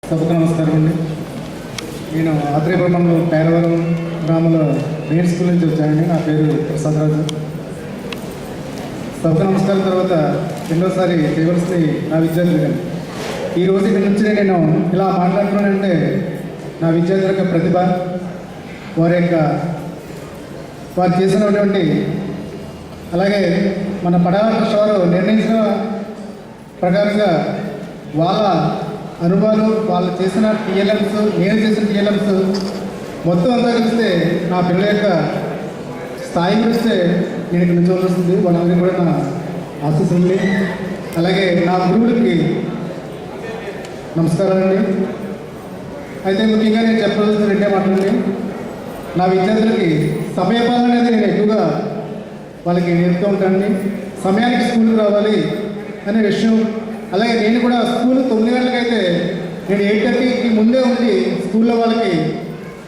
సభకు నమస్కారం అండి. నేను ఆత్రేయపురం మండలం పేరవరం గ్రామంలో మెయిన్ స్కూల్ నుంచి వచ్చానండి. నా పేరు ప్రసాదరాజు. సభకు నమస్కారం తర్వాత రెండోసారి చేయవలసింది నా విద్యార్థులు కానీ ఈరోజు ఇక్కడ నుంచి నేను ఇలా మాట్లాడుతున్నానంటే నా విద్యార్థుల యొక్క ప్రతిభ, వారు చేసినటువంటి అలాగే మన పడాల ట్రస్ట్ వారు నిర్ణయించిన ప్రకారంగా వాళ్ళ అనుభవాలు, వాళ్ళు చేసిన టీఎల్ఎమ్స్, నేను చేసిన టీఎల్ఎమ్స్ మొత్తం అంతా కలిస్తే నా పిల్లల యొక్క స్థాయి గురిస్తే నేను ఇక్కడ నుంచి వస్తుంది. వాళ్ళందరికీ కూడా నా ఆశీస్సులు. అలాగే నా గురువులకి నమస్కారాలండి. అయితే ముఖ్యంగా నేను చెప్పవలసిన రెండే మాటలండి. నా విద్యార్థులకి సమయపాలన అనేది నేను ఎక్కువగా వాళ్ళకి నేర్పుతూ ఉంటానండి. సమయానికి స్కూల్కి రావాలి అనే విషయం. అలాగే నేను కూడా స్కూల్ 9 గంటలకైతే నేను 8:30కి ముందే ఉండి స్కూల్లో వాళ్ళకి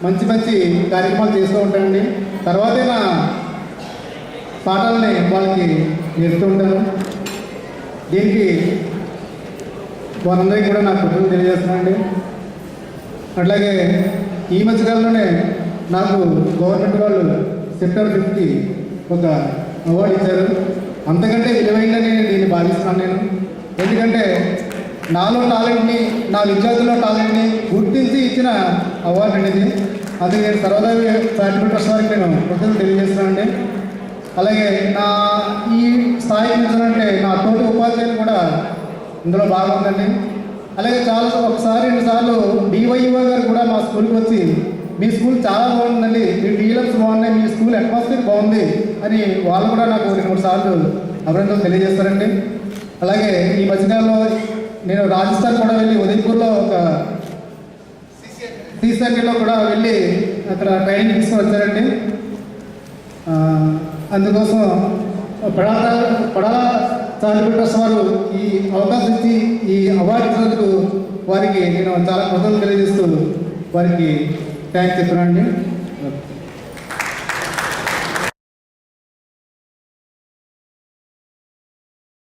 మంచి మంచి కార్యక్రమాలు చేస్తూ ఉంటానండి. తర్వాతే నా పాఠాలని వాళ్ళకి నేర్పుతూ ఉంటాను. దీనికి వారందరికీ కూడా నా కృతజ్ఞతలు తెలియజేస్తున్నానండి. అట్లాగే ఈ మధ్యకాలంలోనే నాకు గవర్నమెంట్ వాళ్ళు సెప్టెంబర్ 5కి ఒక అవార్డు ఇచ్చారు. అంతకంటే విలువైందని దీన్ని భావిస్తున్నాను నేను. ఎందుకంటే నాలో టాలెంట్ని, నా విద్యార్థుల్లో టాలెంట్ని గుర్తించి ఇచ్చిన అవార్డు అనేది. అది నేను సర్వదేవి చారిటబుల్ ట్రస్ట్ వారికి నేను కృతజ్ఞతలు తెలియజేస్తున్నానండి. అలాగే నా ఈ స్థాయి నిలిచానంటే నా తోటి ఉపాధ్యాయులు కూడా ఇందులో బాగుందండి. అలాగే ఒకసారి 2 సార్లు డివైఓ గారు కూడా మా స్కూల్కి వచ్చి మీ స్కూల్ చాలా బాగుందండి, మీ టీఎల్ఎమ్స్ బాగున్నాయి, మీ స్కూల్ అట్మాస్ఫియర్ బాగుంది అని వాళ్ళు కూడా నాకు 2-3 సార్లు అభినందనలు తెలియజేస్తారండి. అలాగే ఈ మధ్యకాలంలో నేను రాజస్థాన్ కూడా వెళ్ళి ఉదయపూర్లో ఒక సీసర్కిల్లో కూడా వెళ్ళి అక్కడ ట్రైనింగ్ తీసుకొని వచ్చారండి. అందుకోసం పడాల చారిటబుల్ ట్రస్ట్ వారు ఈ అవకాశం ఇచ్చి ఈ అవార్డు ఇచ్చినందుకు వారికి నేను చాలా కృతజ్ఞతలు తెలియజేస్తూ వారికి థ్యాంక్స్ చెప్తున్నానండి.